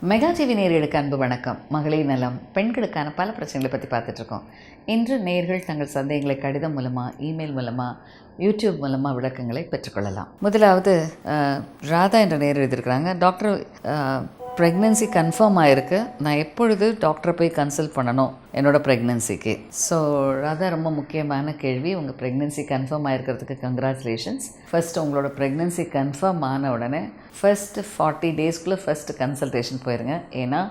Mega TV நேயர்களுக்கு அன்பு வணக்கம். மகளிர் நலம், பெண்களுக்கான பல பிரச்சனைகளை பற்றி பார்த்துட்ருக்கோம். இன்று நேயர்கள் தங்கள் சந்தேகங்களை கடிதம் மூலமாக, இமெயில் மூலமாக, யூடியூப் மூலமாக விளக்கங்களை பெற்றுக்கொள்ளலாம். முதலாவது ராதா என்ற நேயர் எழுதியிருக்கிறாங்க. டாக்டர், ப்ரெக்னென்சி கன்ஃபார்ம் ஆகிருக்கு. நான் எப்பொழுது டாக்டரை போய் கன்சல்ட் பண்ணணும் என்னோடய ப்ரெக்னென்சிக்கு? ஸோ ராதா, ரொம்ப முக்கியமான கேள்வி. உங்கள் ப்ரெக்னென்சி கன்ஃபார்ம் ஆகிருக்கிறதுக்கு கங்க்ராச்சுலேஷன்ஸ். ஃபஸ்ட்டு உங்களோட ப்ரெக்னென்சி கன்ஃபார்ம் ஆன உடனே ஃபஸ்ட்டு 40 டேஸ்க்குள்ளே ஃபஸ்ட்டு கன்சல்டேஷன் போயிருங்க. ஏன்னா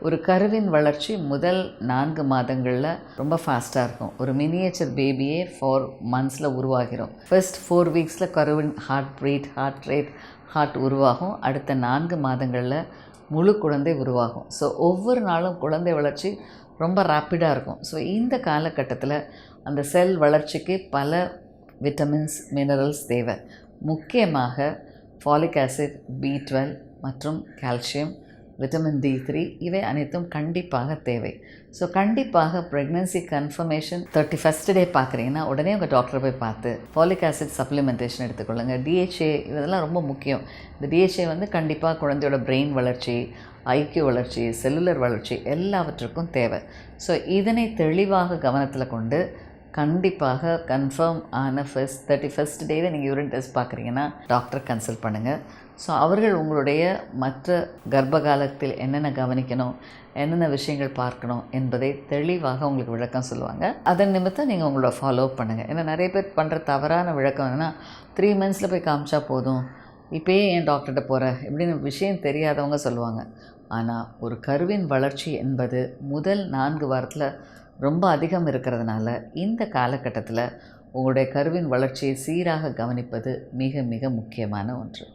ஒரு கருவின் வளர்ச்சி முதல் 4 மாதங்களில் ரொம்ப ஃபாஸ்ட்டாக இருக்கும். ஒரு மினியேச்சர் பேபியே 4 months உருவாகிடும். ஃபர்ஸ்ட் 4 weeksல கருவின் ஹார்ட் ரேட் உருவாகும். அடுத்த 4 மாதங்களில் முழு குழந்தை உருவாகும். ஸோ ஒவ்வொரு நாளும் குழந்தை வளர்ச்சி ரொம்ப ரேப்பிடாக இருக்கும். ஸோ இந்த காலகட்டத்தில் அந்த செல் வளர்ச்சிக்கு பல விட்டமின்ஸ், மினரல்ஸ் தேவை. முக்கியமாக ஃபாலிக் ஆசிட், B12 மற்றும் கால்சியம், விட்டமின் D3 இவை அனைத்தும் கண்டிப்பாக தேவை. ஸோ கண்டிப்பாக ப்ரெக்னென்சி கன்ஃபர்மேஷன் 31st டே பார்க்குறீங்கன்னா உடனே உங்கள் டாக்டரை போய் பார்த்து ஃபாலிக் ஆசிட் சப்ளிமெண்டேஷன் எடுத்துக்கொள்ளுங்கள். DHA இதெல்லாம் ரொம்ப முக்கியம். இந்த DHA கண்டிப்பாக குழந்தையோட பிரெயின் வளர்ச்சி, ஐக்கியூ வளர்ச்சி, செல்லுலர் வளர்ச்சி எல்லாவற்றுக்கும் தேவை. ஸோ இதனை தெளிவாக கவனத்தில் கொண்டு கண்டிப்பாக கன்ஃபார்ம் ஆன 31st டேவில் நீங்கள் யூரின் டெஸ்ட் பார்க்குறீங்கன்னா டாக்டர் கன்சல்ட் பண்ணுங்கள். ஸோ அவர்கள் உங்களுடைய மற்ற கர்ப்ப காலத்தில் என்னென்ன கவனிக்கணும், என்னென்ன விஷயங்கள் பார்க்கணும் என்பதை தெளிவாக உங்களுக்கு விளக்கம் சொல்லுவாங்க. அதன் நிமித்தம் நீங்கள் உங்களோட ஃபாலோ பண்ணுங்கள். ஏன்னா நிறைய பேர் பண்ணுற தவறான விளக்கம் என்னென்னா 3 months போய் காமிச்சா போதும், இப்போயே ஏன் டாக்டர்கிட்ட போகிற இப்படின்னு விஷயம் தெரியாதவங்க சொல்லுவாங்க. ஆனால் ஒரு கருவின் வளர்ச்சி என்பது முதல் 4 வாரத்தில் ரொம்ப அதிகம் இருக்கிறதுனால இந்த காலகட்டத்தில் உங்களுடைய கருவின் வளர்ச்சியை சீராக கவனிப்பது மிக மிக முக்கியமான ஒன்று.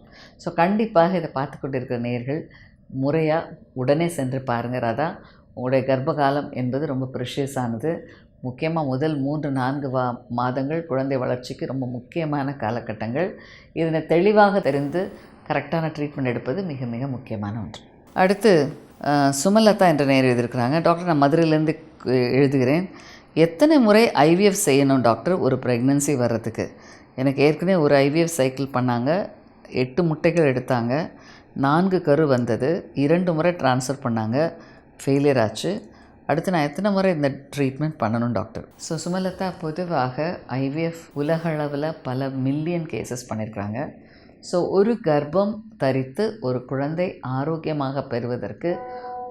ஸோ கண்டிப்பாக இதை பார்த்து கொண்டு இருக்கிற நேயர்கள் முறையாக உடனே சென்று பாருங்கள். அதான் உங்களுடைய கர்ப்பகாலம் என்பது ரொம்ப ப்ரெஷியஸானது. முக்கியமாக முதல் 3-4 மாதங்கள் குழந்தை வளர்ச்சிக்கு ரொம்ப முக்கியமான காலகட்டங்கள். இதனை தெளிவாக தெரிந்து கரெக்டான ட்ரீட்மெண்ட் எடுப்பது மிக மிக முக்கியமான ஒன்று. அடுத்து சுமலதா என்ற நேயர் எழுதியிருக்கிறாங்க. டாக்டர், நான் மதுரையிலேருந்து எழுதுகிறேன். எத்தனை முறை IVF செய்யணும் டாக்டர் ஒரு ப்ரெக்னென்சி வர்றதுக்கு? எனக்கு ஏற்கனவே ஒரு IVF சைக்கிள் பண்ணாங்க. 8 முட்டைகள் எடுத்தாங்க. 4 கரு வந்தது. 2 முறை ட்ரான்ஸ்ஃபர் பண்ணாங்க, ஃபெயிலியர் ஆச்சு. அடுத்து நான் எத்தனை முறை இந்த ட்ரீட்மெண்ட் பண்ணணும் டாக்டர்? ஸோ சுமலதா, பொதுவாக IVF உலகளவில் பல மில்லியன் கேசஸ் பண்ணியிருக்கிறாங்க. ஸோ ஒரு கர்ப்பம் தரித்து ஒரு குழந்தை ஆரோக்கியமாக பெறுவதற்கு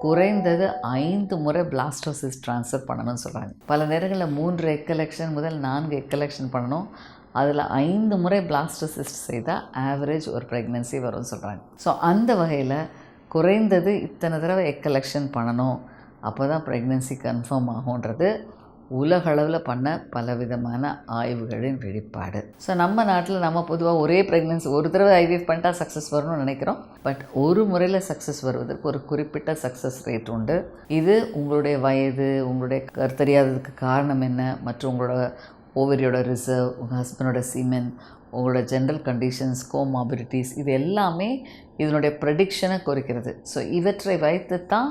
குறைந்தது 5 முறை பிளாஸ்டோசிஸ்ட் ட்ரான்ஸ்ஃபர் பண்ணணும்னு சொல்கிறாங்க. பல நேரங்களில் 3 எக் கலெக்ஷன் முதல் 4 எக் கலெக்ஷன் பண்ணணும். அதில் 5 முறை பிளாஸ்டோசிஸ்ட் செய்தால் ஆவரேஜ் ஒரு ப்ரெக்னென்சி வரும்னு சொல்கிறாங்க. ஸோ அந்த வகையில் குறைந்தது இத்தனை தடவை எக் கலெக்ஷன் பண்ணணும், அப்போ தான் ப்ரெக்னென்சி கன்ஃபார்ம் ஆகுன்றது உலகளவில் பண்ண பலவிதமான ஆய்வுகளின் வெளிப்பாடு. ஸோ நம்ம நாட்டில் நம்ம பொதுவாக ஒரே ப்ரெக்னென்சி ஒரு தடவை IVF பண்ணிட்டா சக்ஸஸ் வரும்னு நினைக்கிறோம். பட் ஒரு முறையில் சக்ஸஸ் வருவதற்கு ஒரு குறிப்பிட்ட சக்ஸஸ் ரேட் உண்டு. இது உங்களுடைய வயது, உங்களுடைய கருத்தறியாததுக்கு காரணம் என்ன, மற்றும் உங்களோட ஓவரியோட ரிசர்வ், உங்கள் ஹஸ்பண்டோட சீமென், உங்களோட ஜென்ரல் கண்டிஷன்ஸ், கோமாபிலிட்டிஸ், இது எல்லாமே இதனுடைய ப்ரெடிக்ஷனை குறிக்கிறது. ஸோ இவற்றை வைத்து தான்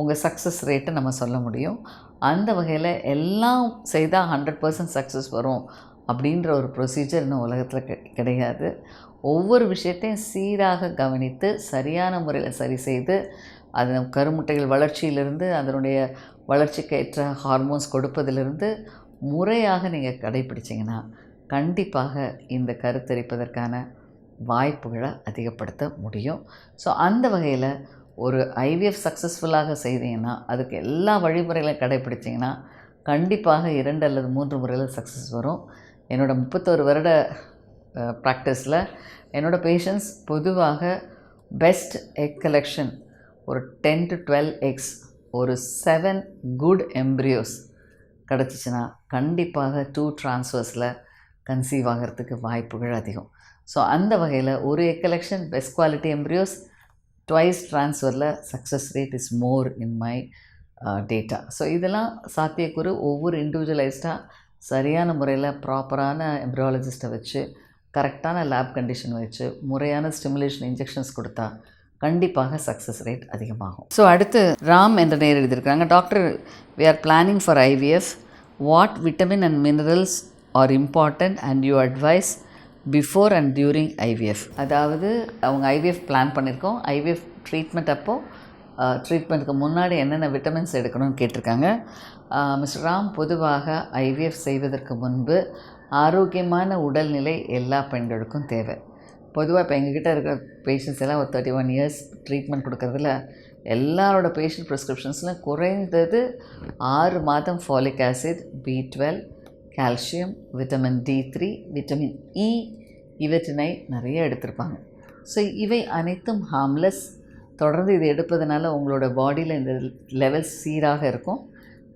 உங்கள் சக்ஸஸ் ரேட்டை நம்ம சொல்ல முடியும். அந்த வகையில் எல்லாம் செய்தால் 100% சக்ஸஸ் வரும் அப்படின்ற ஒரு ப்ரொசீஜர் இன்னும் உலகத்தில் கிடையாது. ஒவ்வொரு விஷயத்தையும் சீராக கவனித்து சரியான முறையில் சரி செய்து அது கருமுட்டைகள் வளர்ச்சியிலிருந்து அதனுடைய வளர்ச்சிக்கு ஏற்ற ஹார்மோன்ஸ் கொடுப்பதிலிருந்து முறையாக நீங்கள் கடைப்பிடிச்சிங்கன்னா கண்டிப்பாக இந்த கருத்தரிப்பதற்கான வாய்ப்புகளை அதிகப்படுத்த முடியும். ஸோ அந்த வகையில் ஒரு IVF சக்ஸஸ்ஃபுல்லாக செய்தீங்கன்னா, அதுக்கு எல்லா வழிமுறைகளையும் கடைப்பிடிச்சிங்கன்னா கண்டிப்பாக 2 அல்லது 3 முறையில் சக்ஸஸ் வரும். என்னோடய 31 வருட ப்ராக்டிஸில் என்னோடய பேஷண்ட்ஸ் பொதுவாக பெஸ்ட் எக் கலெக்ஷன் ஒரு 10 to 12 எக்ஸ், ஒரு 7 குட் எம்ப்ரியோஸ் கிடச்சிச்சின்னா கண்டிப்பாக 2 ட்ரான்ஸ்ஃபர்ஸில் கன்சீவ் ஆகிறதுக்கு வாய்ப்புகள் அதிகம். ஸோ அந்த வகையில் ஒரு egg collection, best quality embryos, twice ட்ரான்ஸ்ஃபரில் success rate is more in my data. So இதெல்லாம் சாத்தியக்கூறு. ஒவ்வொரு இண்டிவிஜுவலைஸ்டாக சரியான முறையில் ப்ராப்பரான எம்ப்ரியாலஜிஸ்ட்டை வச்சு கரெக்டான லேப் கண்டிஷன் வச்சு முறையான ஸ்டிமுலேஷன் இன்ஜெக்ஷன்ஸ் கொடுத்தா கண்டிப்பாக சக்ஸஸ் ரேட் அதிகமாகும். ஸோ அடுத்து ராம் என்ற நேர் எழுதியிருக்காங்க. Doctor, we are planning for IVF. What vitamin and minerals are important and you advise before and during IVF. அதாவது அவங்க ஐவிஎஃப் பிளான் பண்ணியிருக்கோம். ஐவிஎஃப் ட்ரீட்மெண்ட் அப்போது ட்ரீட்மெண்ட்டுக்கு முன்னாடி என்னென்ன விட்டமின்ஸ் எடுக்கணும்னு கேட்டிருக்காங்க. மிஸ்டர் ராம், பொதுவாக ஐவிஎஃப் செய்வதற்கு முன்பு ஆரோக்கியமான உடல்நிலை எல்லா பெண்களுக்கும் தேவை. பொதுவாக இப்போ எங்ககிட்ட இருக்கிற பேஷண்ட்ஸ் எல்லாம் ஒரு 31 இயர்ஸ் ட்ரீட்மெண்ட் கொடுக்குறதுல எல்லாரோட பேஷண்ட் ப்ரிஸ்கிரிப்ஷன்ஸில் குறைந்தது 6 மாதம் folic acid, B12, calcium, vitamin D3, vitamin E இவற்றினை நிறைய எடுத்திருப்பாங்க. ஸோ இவை அனைத்தும் ஹார்ம்லெஸ். தொடர்ந்து இதை எடுப்பதனால உங்களோட பாடியில் இந்த லெவல்ஸ் சீராக இருக்கும்.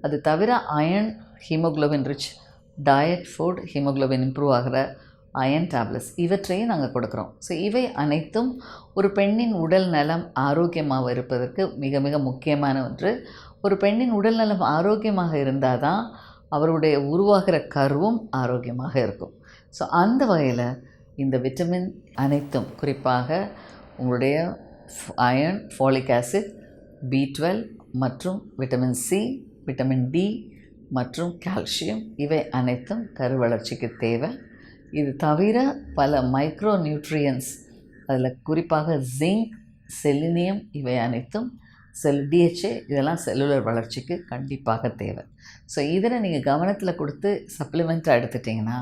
அது தவிர iron, haemoglobin rich diet food, haemoglobin improve ஆகிற அயர்ன் டேப்லெட்ஸ் இவற்றையும் நாங்கள் கொடுக்குறோம். ஸோ இவை அனைத்தும் ஒரு பெண்ணின் உடல் நலம் ஆரோக்கியமாக இருப்பதற்கு மிக மிக முக்கியமான ஒன்று. ஒரு பெண்ணின் உடல் நலம் ஆரோக்கியமாக இருந்தால் தான் அவருடைய உருவாகிற கருவும் ஆரோக்கியமாக இருக்கும். ஸோ அந்த வகையில் இந்த விட்டமின் அனைத்தும், குறிப்பாக உங்களுடைய அயர்ன், ஃபாலிக் ஆசிட், B12 மற்றும் விட்டமின் C, விட்டமின் D மற்றும் கால்சியம் இவை அனைத்தும் கரு வளர்ச்சிக்கு தேவை. இது தவிர பல மைக்ரோ நியூட்ரியன்ஸ், அதில் குறிப்பாக ஜிங்க், செலினியம் இவை அனைத்தும் DHA இதெல்லாம் செல்லுலர் வளர்ச்சிக்கு கண்டிப்பாக தேவை. ஸோ இதில் நீங்கள் கவனத்தில் கொடுத்து சப்ளிமெண்ட்டாக எடுத்துட்டிங்கன்னா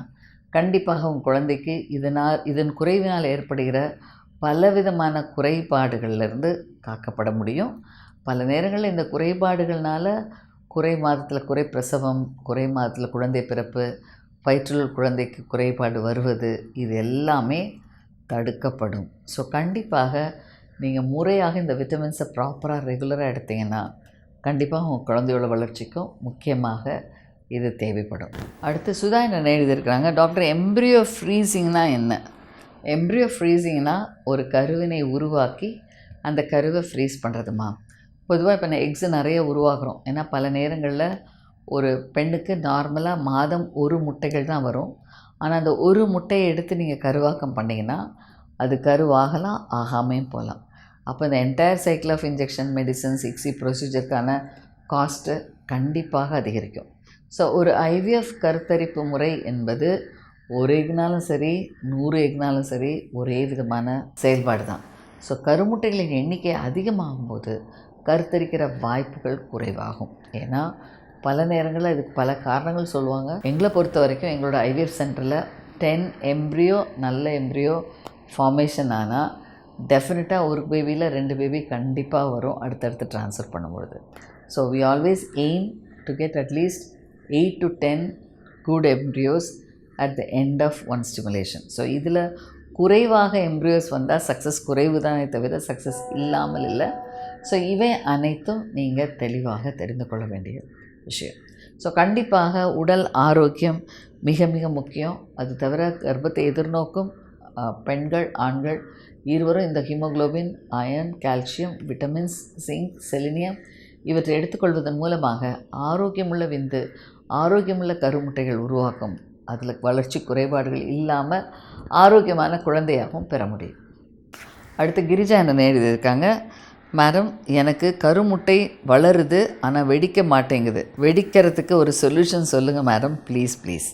கண்டிப்பாக உங்கள் குழந்தைக்கு இதன் குறைவினால் ஏற்படுகிற பலவிதமான குறைபாடுகளிலிருந்து காக்கப்பட முடியும். பல நேரங்களில் இந்த குறைபாடுகள்னால் குறை மாதத்தில் குறை பிரசவம், குறை மாதத்தில் குழந்தை பிறப்பு, வயிற்றில் குழந்தைக்கு குறைபாடு வருவது இது எல்லாமே தடுக்கப்படும். ஸோ கண்டிப்பாக நீங்கள் முறையாக இந்த விட்டமின்ஸை ப்ராப்பராக ரெகுலராக எடுத்திங்கன்னா கண்டிப்பாக உங்கள் குழந்தையோட வளர்ச்சிக்கும் முக்கியமாக இது தேவைப்படும். அடுத்து சுதா என்ன எழுதியிருக்கிறாங்க, டாக்டர் எம்ப்ரியோ ஃப்ரீசிங்னா என்ன? எம்ப்ரியோ ஃப்ரீசிங்னா ஒரு கருவினை உருவாக்கி அந்த கருவை ஃப்ரீஸ் பண்ணுறதுமா. பொதுவாக இப்போ எக்ஸு நிறைய உருவாகிறோம். ஏன்னா பல நேரங்களில் ஒரு பெண்ணுக்கு நார்மலாக மாதம் 1 முட்டைகள் தான் வரும். ஆனால் அந்த ஒரு முட்டையை எடுத்து நீங்கள் கருவாக்கம் பண்ணிங்கன்னா அது கருவாகலாம், ஆகாமையும் போகலாம். அப்போ இந்த entire cycle of injection, medicines, ICSI ப்ரொசீஜருக்கான காஸ்ட்டு கண்டிப்பாக அதிகரிக்கும். ஸோ ஒரு ஐவிஎஃப் கருத்தரிப்பு முறை என்பது ஒரு எக்னாலும் சரி 100 எக்னாலும் சரி ஒரே விதமான செயல்பாடு தான். ஸோ கருமுட்டைகளின் எண்ணிக்கை அதிகமாகும்போது கருத்தரிக்கிற வாய்ப்புகள் குறைவாகும். ஏன்னா பல நேரங்களில் இதுக்கு பல காரணங்கள் சொல்லுவாங்க. எங்களை பொறுத்த வரைக்கும் எங்களோட ஐவிஎஃப் சென்டரில் 10 எம்ப்ரியோ நல்ல எம்ப்ரியோ ஃபார்மேஷன் ஆனால் டெஃபினட்டாக ஒரு பேபியில் 2 பேபி கண்டிப்பாக வரும் அடுத்தடுத்து ட்ரான்ஸ்ஃபர் பண்ணும்பொழுது. So we always aim to get at least 8 to 10 good embryos at the end of one stimulation. So இதில் குறைவாக எம்ப்ரியோஸ் வந்தால் சக்ஸஸ் குறைவு தானே தவிர சக்ஸஸ் இல்லாமல் இல்லை. ஸோ இவை அனைத்தும் நீங்கள் தெளிவாக தெரிந்து கொள்ள வேண்டிய விஷயம். ஸோ கண்டிப்பாக உடல் ஆரோக்கியம் மிக மிக முக்கியம். அது தவிர கர்ப்பத்தை எதிர்நோக்கும் பெண்கள், ஆண்கள் இருவரும் இந்த haemoglobin, iron, calcium, vitamins, zinc, selenium இவற்றை எடுத்துக்கொள்வதன் மூலமாக ஆரோக்கியமுள்ள விந்து, ஆரோக்கியமுள்ள கருமுட்டைகள் உருவாக்கும். அதில் வளர்ச்சி குறைபாடுகள் இல்லாமல் ஆரோக்கியமான குழந்தையாகவும் பெற முடியும். அடுத்து கிரிஜா என்ன எழுதியிருக்காங்க, மேடம் எனக்கு கருமுட்டை வளருது ஆனால் வெடிக்க மாட்டேங்குது, வெடிக்கிறதுக்கு ஒரு சொல்யூஷன் சொல்லுங்கள் மேடம் ப்ளீஸ்.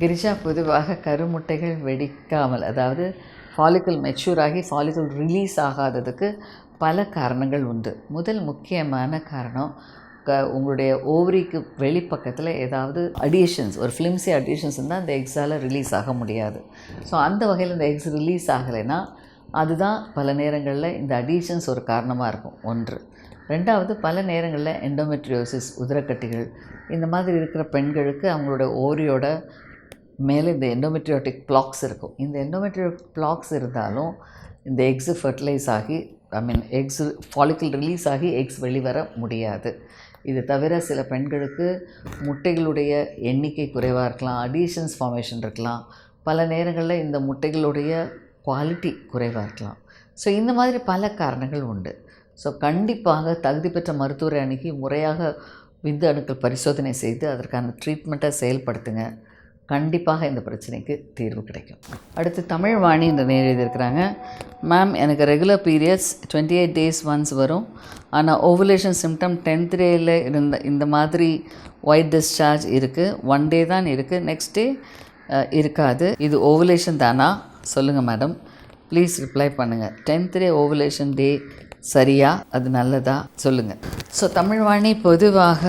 கிரிஜா, பொதுவாக கருமுட்டைகள் வெடிக்காமல், அதாவது ஃபாலிக்கல் மெச்சூர் ஆகி ஃபாலிக்கல் ரிலீஸ் ஆகாததுக்கு பல காரணங்கள் உண்டு. முதல் முக்கியமான காரணம் உங்களுடைய ஓவரிக்கு வெளிப்பக்கத்தில் ஏதாவது அடிஷன்ஸ், ஒரு ஃபிலிம்ஸி அடிஷன்ஸ் இருந்தால் அந்த எக்ஸால் ரிலீஸ் ஆக முடியாது. ஸோ அந்த வகையில் இந்த எக்ஸ் ரிலீஸ் ஆகலைன்னா அதுதான் பல நேரங்களில் இந்த அடிஷன்ஸ் ஒரு காரணமாக இருக்கும். ஒன்று. ரெண்டாவது, பல நேரங்களில் எண்டோமெட்ரியோசிஸ், உதிரக்கட்டிகள் இந்த மாதிரி இருக்கிற பெண்களுக்கு அவங்களோட ஓரியோட மேலே இந்த எண்டோமெட்ரியோட்டிக் பிளாக்ஸ் இருக்கும். இந்த எண்டோமெட்ரியோட்டிக் பிளாக்ஸ் இருந்தாலும் இந்த எக்ஸு ஃபர்டிலைஸ் ஆகி எக்ஸ் ஃபாலிக்கல் ரிலீஸ் ஆகி எக்ஸ் வெளிவர முடியாது. இது தவிர சில பெண்களுக்கு முட்டைகளுடைய எண்ணிக்கை குறைவாக இருக்கலாம், அடிஷன்ஸ் ஃபார்மேஷன் இருக்கலாம். பல நேரங்களில் இந்த முட்டைகளுடைய குவாலிட்டி குறைவாக இருக்கலாம். ஸோ இந்த மாதிரி பல காரணங்கள் உண்டு. ஸோ கண்டிப்பாக தகுதி பெற்ற மருத்துவரை அணுகி முறையாக விந்து அணுக்கள் பரிசோதனை செய்து அதற்கான ட்ரீட்மெண்ட்டை செயல்படுத்துங்க. கண்டிப்பாக இந்த பிரச்சனைக்கு தீர்வு கிடைக்கும். அடுத்து தமிழ்வாணி இந்த எழுதியிருக்கிறாங்க, மேம் எனக்கு ரெகுலர் பீரியட்ஸ் 28 days ஒன்ஸ் வரும். ஆனால் ஓவுலேஷன் சிம்டம் 10th டேயில் இந்த மாதிரி ஒயிட் டிஸ்சார்ஜ் இருக்குது. 1 day தான் இருக்குது, நெக்ஸ்ட் டே இருக்காது. இது ஓவுலேஷன் தானா சொல்லுங்கள் மேடம், ப்ளீஸ் ரிப்ளை பண்ணுங்கள். 10th day ஓவுலேஷன் டே சரியா, அது நல்லதா சொல்லுங்கள். ஸோ தமிழ்வாணி பொதுவாக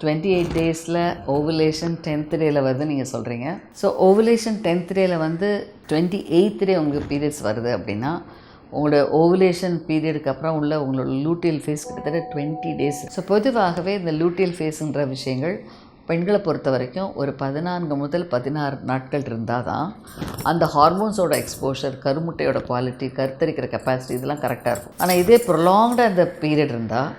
28 டேஸில் ஓவுலேஷன் 10th டேயில் வருதுன்னு நீங்கள் சொல்கிறீங்க. ஸோ ஓவுலேஷன் 10th டேயில் வந்து 28th டே உங்களுக்கு பீரியட்ஸ் வருது அப்படின்னா உங்களோட ஓவுலேஷன் பீரியடுக்கு அப்புறம் உள்ள உங்களோட லூட்டியல் ஃபேஸ் கிட்டத்தட்ட 20 டேஸ். ஸோ பொதுவாகவே இந்த லூட்டியல் ஃபேஸுன்ற விஷயங்கள் பெண்களை பொறுத்த வரைக்கும் ஒரு 14 முதல் 16 நாட்கள் இருந்தால் தான் அந்த ஹார்மோன்ஸோட எக்ஸ்போஷர், கருமுட்டையோட குவாலிட்டி, கருத்தரிக்கிற கெப்பாசிட்டி இதெல்லாம் கரெக்டாக இருக்கும். ஆனால் இதே ப்ரொலாங்டு அந்த பீரியட் இருந்தால்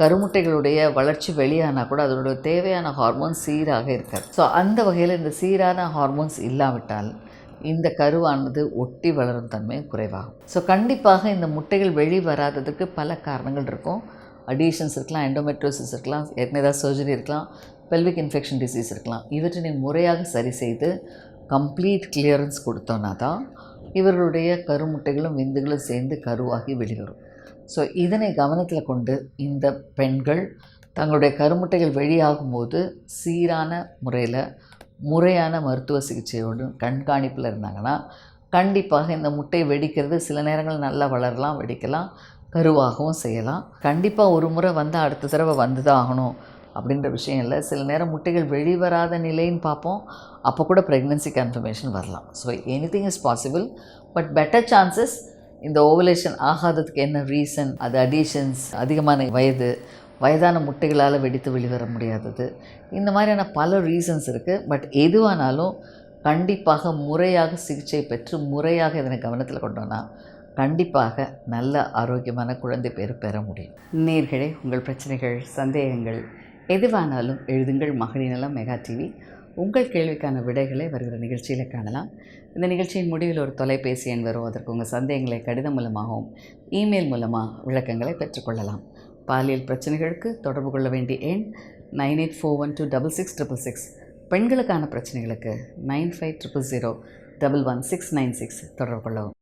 கருமுட்டைகளுடைய வளர்ச்சி வெளியானால் கூட அதோட தேவையான ஹார்மோன்ஸ் சீராக இருக்காது. ஸோ அந்த வகையில் இந்த சீரான ஹார்மோன்ஸ் இல்லாவிட்டால் இந்த கருவானது ஒட்டி வளரும் தன்மை குறைவாகும். ஸோ கண்டிப்பாக இந்த முட்டைகள் வெளி வராததுக்கு பல காரணங்கள் இருக்கும். அடிஷன்ஸ் இருக்கலாம், எண்டோமெட்ரோசிஸ் இருக்கலாம், ஏதாவது சர்ஜரி இருக்கலாம், பெல்விக் இன்ஃபெக்ஷன் டிசீஸ் இருக்கலாம். இவற்றினை முறையாக சரி செய்து கம்ப்ளீட் கிளியரன்ஸ் கொடுத்தோன்னா தான் இவர்களுடைய கருமுட்டைகளும் விந்துகளும் சேர்ந்து கருவாகி வெளிவரும். ஸோ இதனை கவனத்தில் கொண்டு இந்த பெண்கள் தங்களுடைய கருமுட்டைகள் வெளியாகும்போது சீரான முறையில் முறையான மருத்துவ சிகிச்சையோடு கண்காணிப்பில் இருந்தாங்கன்னா கண்டிப்பாக இந்த முட்டை வெடிக்கிறது சில நேரங்கள் நல்லா வளரலாம், வெடிக்கலாம், கருவாகவும் செய்யலாம். கண்டிப்பாக ஒரு முறை வந்தால் அடுத்த தடவை வந்து தான் ஆகணும் அப்படின்ற விஷயம் இல்லை. சில நேரம் முட்டைகள் வெளிவராத நிலைன்னு பார்ப்போம், அப்போ கூட ப்ரெக்னென்சி கன்ஃபர்மேஷன் வரலாம். So anything is possible. But better chances இந்த ஓவலேஷன் ஆகாததுக்கு என்ன ரீசன், அது அடிஷன்ஸ், அதிகமான வயதான முட்டைகளால் வெடித்து வெளிவர முடியாதது, இந்த மாதிரியான பல ரீசன்ஸ் இருக்குது. பட் எதுவானாலும் கண்டிப்பாக முறையாக சிகிச்சை பெற்று முறையாக இதனை கவனத்தில் கொண்டோன்னா கண்டிப்பாக நல்ல ஆரோக்கியமான குழந்தை பேர் பெற முடியும். நேயர்களே, உங்கள் பிரச்சனைகள், சந்தேகங்கள் எதுவானாலும் எழுதுங்கள். மகளிர் நலம் மெகா டிவி. உங்கள் கேள்விக்கான விடைகளை வருகிற நிகழ்ச்சியில் காணலாம். இந்த நிகழ்ச்சியின் முடிவில் ஒரு தொலைபேசி எண் வரும். அதற்கு உங்கள் சந்தேகங்களை கடிதம் மூலமாகவும் இமெயில் மூலமாக விளக்கங்களை பெற்றுக்கொள்ளலாம். பாலியல் பிரச்சனைகளுக்கு தொடர்பு கொள்ள வேண்டிய எண் 9841266666. பெண்களுக்கான பிரச்சனைகளுக்கு 9500011696 தொடர்பு கொள்ளவும்.